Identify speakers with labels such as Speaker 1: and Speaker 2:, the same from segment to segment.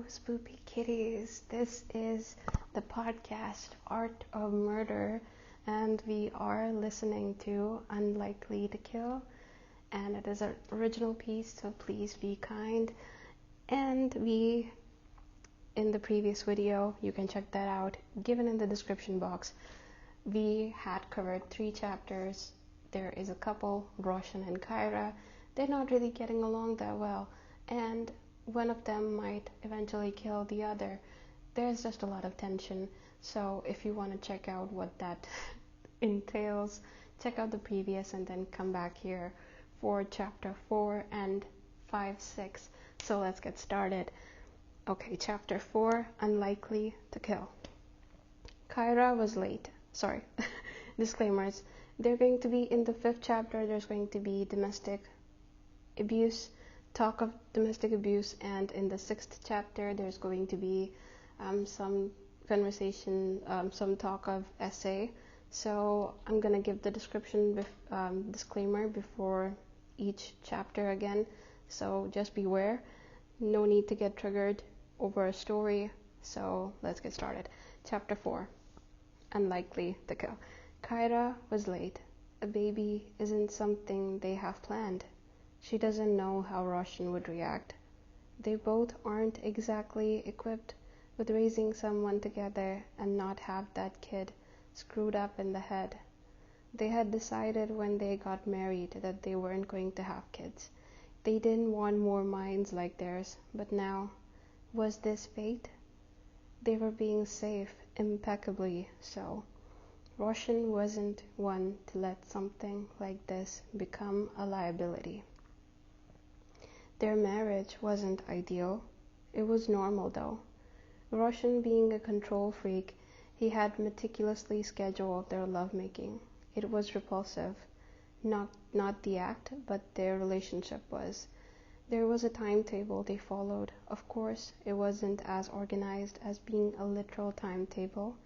Speaker 1: Spoopy kitties. This is the podcast Art of Murder, and we are listening to Unlikely to Kill, and it is an original piece, so please be kind. And in the previous video, you can check that out, given in the description box, we had covered 3 chapters. There is a couple, Roshan and Kyra. They're not really getting along that well, and one of them might eventually kill the other. There's just a lot of tension. So if you want to check out what that entails, check out the previous and then come back here for chapter 4 and 5, 6. So let's get started. Okay, chapter 4, Unlikely to Kill. Kyra was late. Sorry. Disclaimers. They're going to be in the 5th chapter. There's going to be domestic abuse, talk of domestic abuse, and in the 6th chapter there's going to be some conversation, some talk of essay. So I'm gonna give the description disclaimer before each chapter again, so just beware. No need to get triggered over a story. So let's get started. Chapter 4, Unlikely to Kill. Kyra was late. A baby isn't something they have planned. She doesn't know how Roshan would react. They both aren't exactly equipped with raising someone together and not have that kid screwed up in the head. They had decided when they got married that they weren't going to have kids. They didn't want more minds like theirs, but now, was this fate? They were being safe, impeccably so. Roshan wasn't one to let something like this become a liability. Their marriage wasn't ideal. It was normal though. Roshan being a control freak, he had meticulously scheduled their lovemaking. It was repulsive. Not the act, but their relationship was. There was a timetable they followed. Of course, it wasn't as organized as being a literal timetable,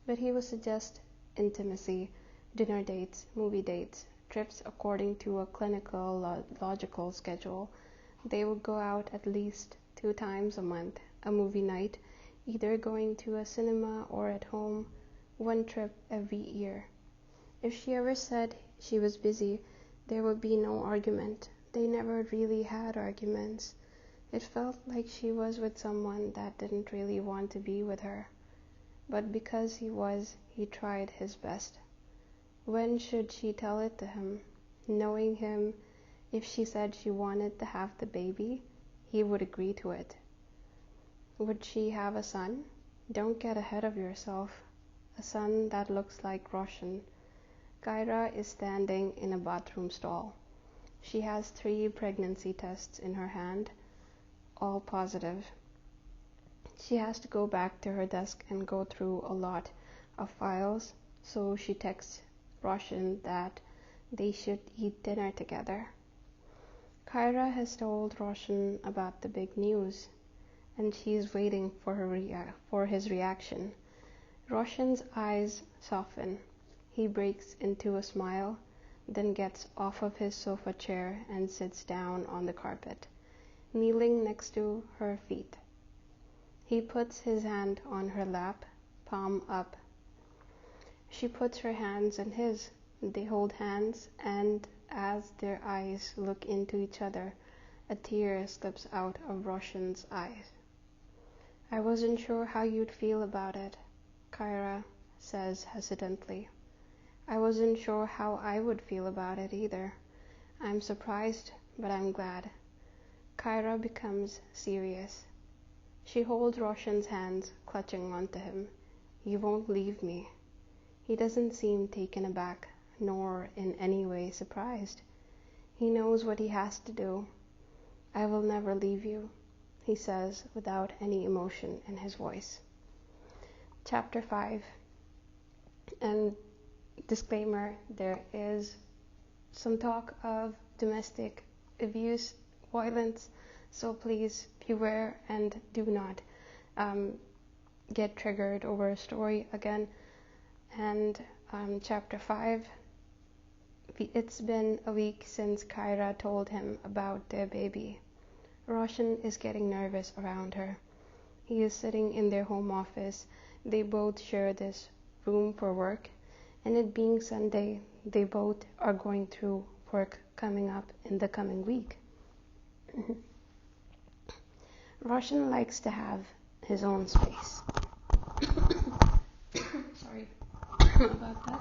Speaker 1: but he would suggest intimacy, dinner dates, movie dates, trips according to a clinical, logical schedule. They would go out at least 2 times a month, a movie night, either going to a cinema or at home, 1 trip every year. If she ever said she was busy, there would be no argument. They never really had arguments. It felt like she was with someone that didn't really want to be with her. But because he tried his best. When should she tell it to him? Knowing him, if she said she wanted to have the baby, he would agree to it. Would she have a son? Don't get ahead of yourself. A son that looks like Roshan. Kyra is standing in a bathroom stall. She has 3 pregnancy tests in her hand, all positive. She has to go back to her desk and go through a lot of files, so she texts Roshan that they should eat dinner together. Kyra has told Roshan about the big news, and she is waiting for his reaction. Roshan's eyes soften. He breaks into a smile, then gets off of his sofa chair and sits down on the carpet, kneeling next to her feet. He puts his hand on her lap, palm up. She puts her hands in his. They hold hands, and as their eyes look into each other, a tear slips out of Roshan's eyes. I wasn't sure how you'd feel about it, Kyra says hesitantly. I wasn't sure how I would feel about it either. I'm surprised, but I'm glad. Kyra becomes serious. She holds Roshan's hands, clutching onto him. You won't leave me. He doesn't seem taken aback, nor in any way surprised. He knows what he has to do. I will never leave you, he says without any emotion in his voice. Chapter 5. And disclaimer, there is some talk of domestic abuse, violence, so please beware and do not get triggered over a story again. And chapter 5, it's been a week since Kyra told him about their baby. Roshan is getting nervous around her. He is sitting in their home office. They both share this room for work, and it being Sunday, they both are going through work coming up in the coming week. Roshan likes to have his own space. Sorry about that.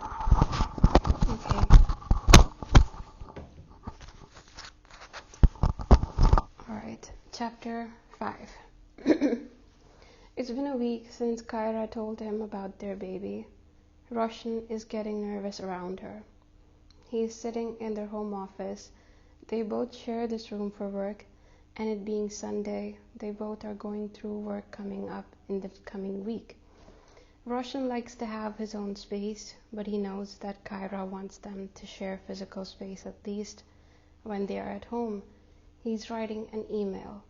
Speaker 1: Okay. Alright, chapter 5. It's been a week since Kyra told him about their baby. Roshan is getting nervous around her. He is sitting in their home office. They both share this room for work, and it being Sunday, they both are going through work coming up in the coming week. Roshan likes to have his own space, but he knows that Kyra wants them to share physical space at least when they are at home. He's writing an email.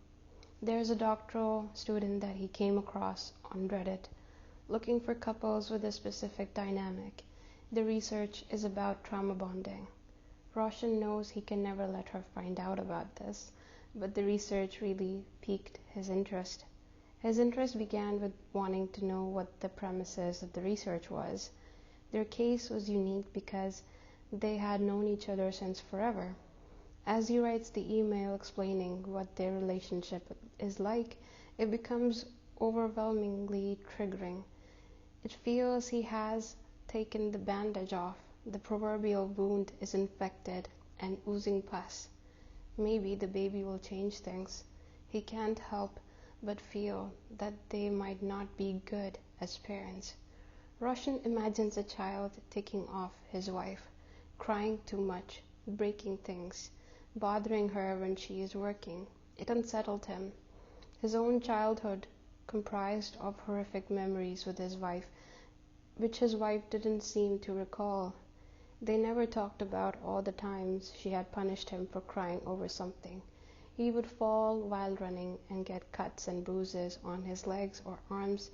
Speaker 1: There's a doctoral student that he came across on Reddit looking for couples with a specific dynamic. The research is about trauma bonding. Roshan knows he can never let her find out about this, but the research really piqued his interest. His interest began with wanting to know what the premises of the research was. Their case was unique because they had known each other since forever. As he writes the email explaining what their relationship is like, it becomes overwhelmingly triggering. It feels he has taken the bandage off. The proverbial wound is infected and oozing pus. Maybe the baby will change things. He can't help but feel that they might not be good as parents. Roshan imagines a child taking off his wife, crying too much, breaking things, bothering her when she is working. It unsettled him. His own childhood comprised of horrific memories with his wife, which his wife didn't seem to recall. They never talked about all the times she had punished him for crying over something. He would fall while running and get cuts and bruises on his legs or arms,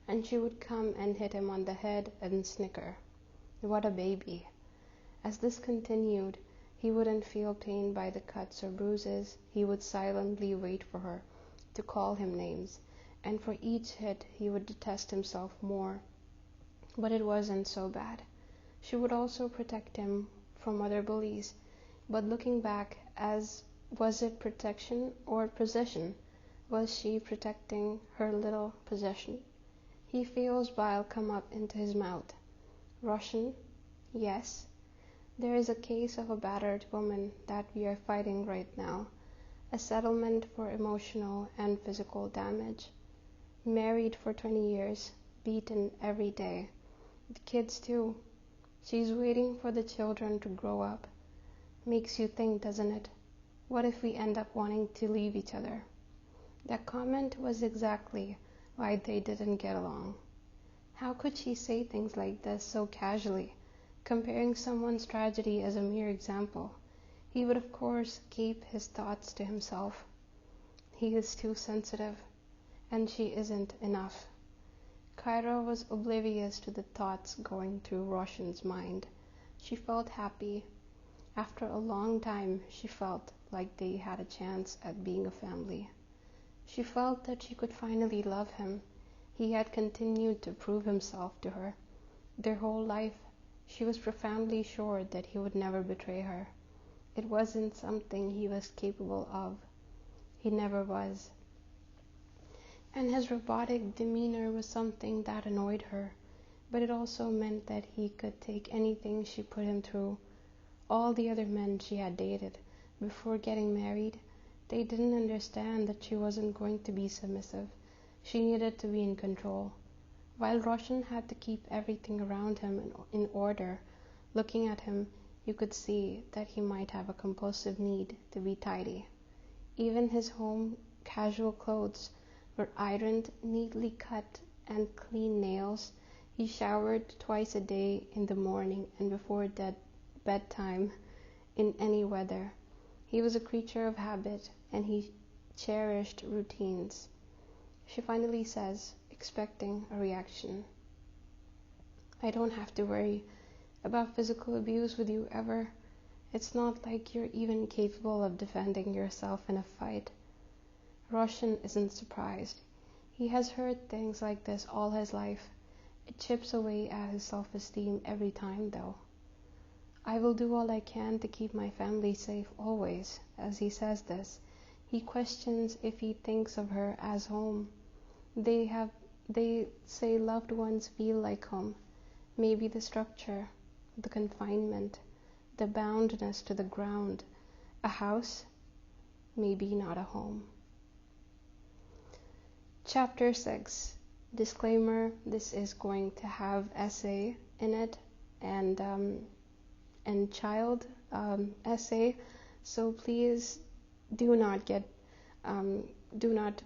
Speaker 1: and she would come and hit him on the head and snicker. What a baby. As this continued, he wouldn't feel pain by the cuts or bruises. He would silently wait for her to call him names, and for each hit he would detest himself more. But it wasn't so bad. She would also protect him from other bullies. But looking back, was it protection or possession? Was she protecting her little possession? He feels bile come up into his mouth. Roshan? Yes. There is a case of a battered woman that we are fighting right now. A settlement for emotional and physical damage. Married for 20 years, beaten every day. The kids too. She's waiting for the children to grow up. Makes you think, doesn't it? What if we end up wanting to leave each other? That comment was exactly why they didn't get along. How could she say things like this so casually, comparing someone's tragedy as a mere example? He would of course keep his thoughts to himself. He is too sensitive, and she isn't enough. Kyra was oblivious to the thoughts going through Roshan's mind. She felt happy. After a long time, she felt like they had a chance at being a family. She felt that she could finally love him. He had continued to prove himself to her. Their whole life, she was profoundly sure that he would never betray her. It wasn't something he was capable of. He never was. And his robotic demeanor was something that annoyed her, but it also meant that he could take anything she put him through. All the other men she had dated before getting married, they didn't understand that she wasn't going to be submissive. She needed to be in control. While Roshan had to keep everything around him in order, looking at him, you could see that he might have a compulsive need to be tidy. Even his home casual clothes were ironed, neatly cut, and clean nails. He showered twice a day, in the morning and before bedtime, in any weather. He was a creature of habit, and he cherished routines. She finally says, expecting a reaction, I don't have to worry about physical abuse with you ever. It's not like you're even capable of defending yourself in a fight. Roshan isn't surprised. He has heard things like this all his life. It chips away at his self-esteem every time, though. I will do all I can to keep my family safe always. As he says this, he questions if he thinks of her as home. They say loved ones feel like home. Maybe the structure, the confinement, the boundness to the ground. A house, maybe not a home. Chapter 6. Disclaimer, this is going to have essay in it and child essay, so please do not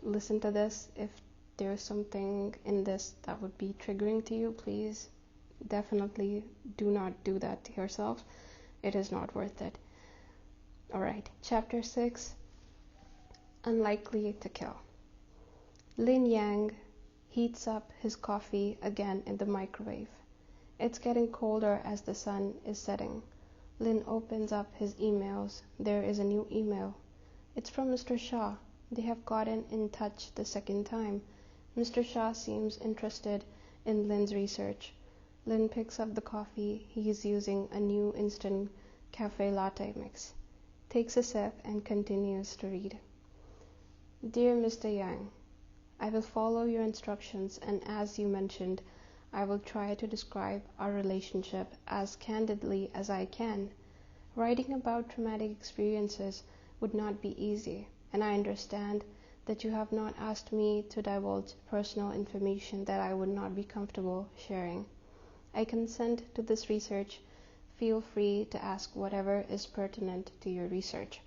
Speaker 1: listen to this. If there's something in this that would be triggering to you, please definitely do not do that to yourself. It is not worth it. Alright, chapter 6. Unlikely to kill. Lin Yang heats up his coffee again in the microwave. It's getting colder as the sun is setting. Lin opens up his emails. There is a new email. It's from Mr. Shah. They have gotten in touch the second time. Mr. Shah seems interested in Lin's research. Lin picks up the coffee. He is using a new instant cafe latte mix. Takes a sip and continues to read. Dear Mr. Yang, I will follow your instructions, and as you mentioned, I will try to describe our relationship as candidly as I can. Writing about traumatic experiences would not be easy, and I understand that you have not asked me to divulge personal information that I would not be comfortable sharing. I consent to this research. Feel free to ask whatever is pertinent to your research.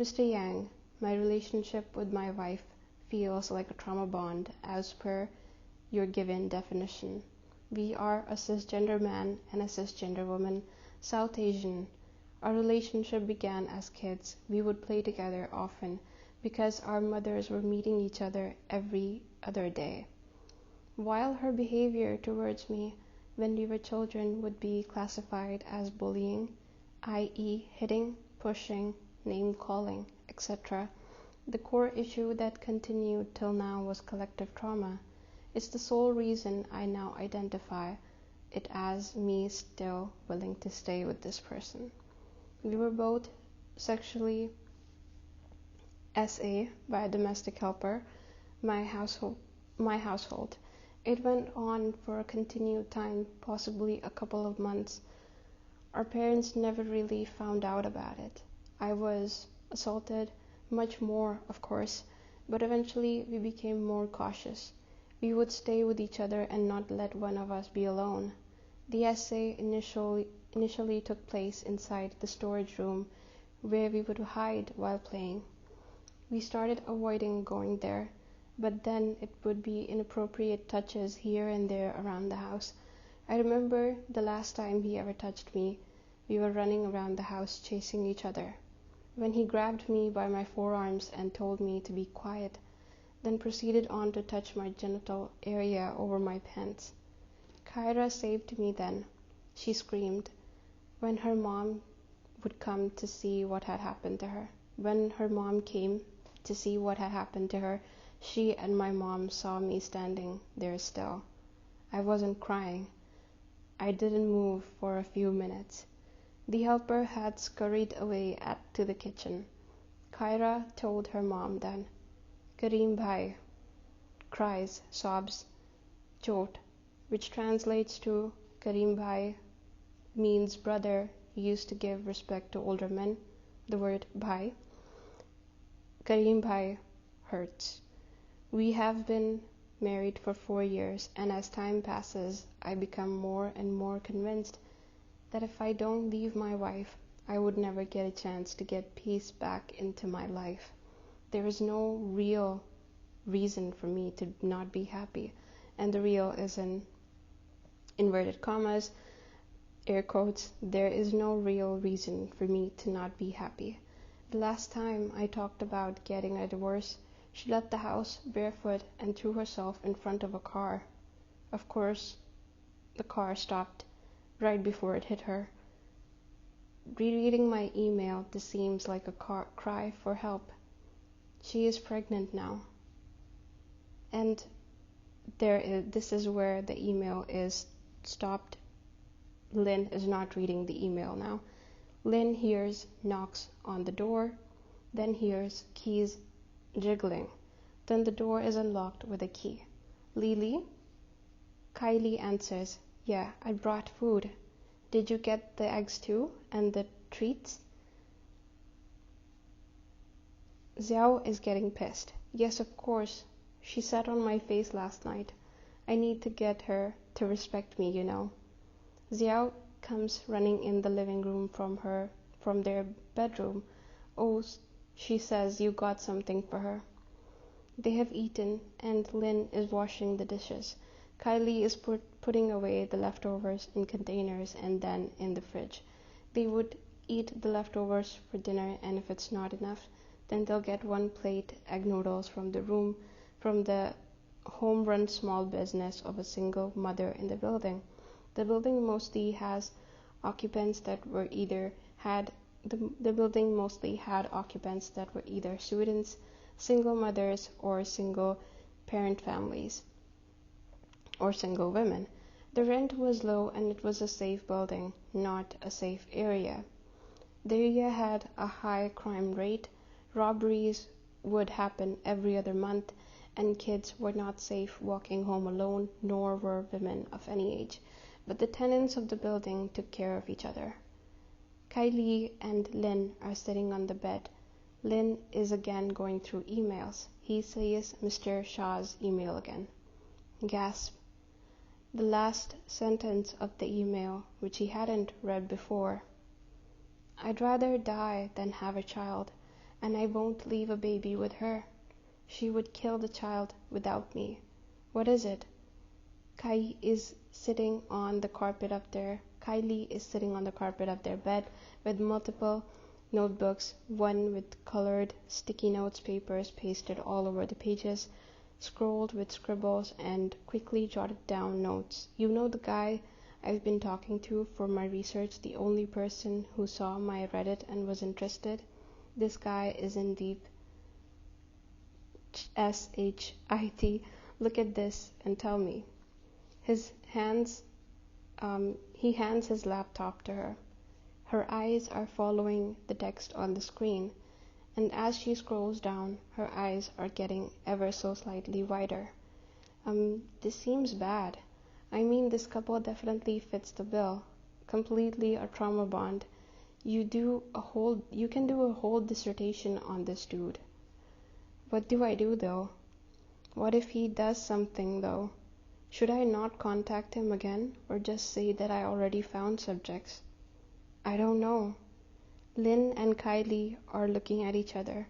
Speaker 1: Mr. Yang, my relationship with my wife feels like a trauma bond as per your given definition. We are a cisgender man and a cisgender woman, South Asian. Our relationship began as kids. We would play together often because our mothers were meeting each other every other day. While her behavior towards me when we were children would be classified as bullying, i.e. hitting, pushing, name-calling, etc., the core issue that continued till now was collective trauma. It's the sole reason I now identify it as me still willing to stay with this person. We were both sexually SA by a domestic helper, my household. It went on for a continued time, possibly a couple of months. Our parents never really found out about it. I was assaulted, much more, of course, but eventually we became more cautious. We would stay with each other and not let one of us be alone. The essay initially took place inside the storage room where we would hide while playing. We started avoiding going there, but then it would be inappropriate touches here and there around the house. I remember the last time he ever touched me, we were running around the house chasing each other, when he grabbed me by my forearms and told me to be quiet, then proceeded on to touch my genital area over my pants. Kyra saved me then. She screamed when her mom would come to see what had happened to her. When her mom came to see what had happened to her, she and my mom saw me standing there still. I wasn't crying. I didn't move for a few minutes. The helper had scurried away to the kitchen. Kyra told her mom then. Kareem bhai, cries, sobs, chot, which translates to Kareem bhai means brother. He used to give respect to older men. The word bhai. Kareem bhai hurts. We have been married for 4 years, and as time passes, I become more and more convinced that if I don't leave my wife, I would never get a chance to get peace back into my life. There is no real reason for me to not be happy, and the real is in inverted commas, air quotes. There is no real reason for me to not be happy. The last time I talked about getting a divorce, she left the house barefoot and threw herself in front of a car. Of course, the car stopped right before it hit her. Rereading my email, this seems like a cry for help. She is pregnant now. And this is where the email is stopped. Lin is not reading the email now. Lin hears knocks on the door, then hears keys jiggling. Then the door is unlocked with a key. Lily? Kylie answers, "Yeah, I brought food. Did you get the eggs too? And the treats?" Ziao is getting pissed. "Yes, of course. She sat on my face last night. I need to get her to respect me, you know." Ziao comes running in the living room from their bedroom. "Oh," she says, "you got something for her." They have eaten, and Lin is washing the dishes. Kylie is putting away the leftovers in containers and then in the fridge. They would eat the leftovers for dinner, and if it's not enough, then they'll get one plate egg noodles from the home-run small business of a single mother in the building. The building mostly had occupants that were either students, single mothers, or single parent families, or single women. The rent was low, and it was a safe building, not a safe area. The area had a high crime rate. Robberies would happen every other month, and kids were not safe walking home alone, nor were women of any age. But the tenants of the building took care of each other. Kylie and Lin are sitting on the bed. Lin is again going through emails. He sees Mr. Shah's email again. Gasp. The last sentence of the email, which he hadn't read before. "I'd rather die than have a child, and I won't leave a baby with her. She would kill the child without me. What is it?" Kylie is sitting on the carpet of their bed with multiple notebooks, one with colored sticky notes papers pasted all over the pages, scrolled with scribbles and quickly jotted down notes. "You know the guy I've been talking to for my research, the only person who saw my Reddit and was interested? This guy is in deep shit. Look at this and tell me." He hands his laptop to her. Her eyes are following the text on the screen, and as she scrolls down, her eyes are getting ever so slightly wider. This seems bad. I mean, this couple definitely fits the bill. Completely a trauma bond. You can do a whole dissertation on this dude. What do I do, though? What if he does something, though? Should I not contact him again, or just say that I already found subjects? I don't know. Lin and Kylie are looking at each other.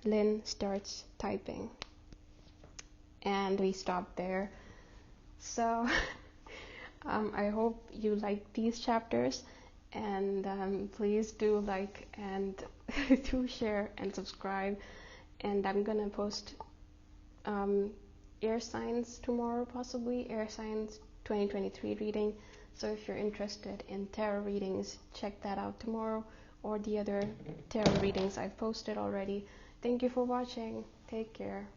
Speaker 1: Lin starts typing. And we stop there. So I hope you like these chapters, and please do like and do share and subscribe. And I'm gonna post air signs tomorrow, possibly air signs 2023 reading. So if you're interested in tarot readings, check that out tomorrow, or the other tarot readings I've posted already. Thank you for watching. Take care.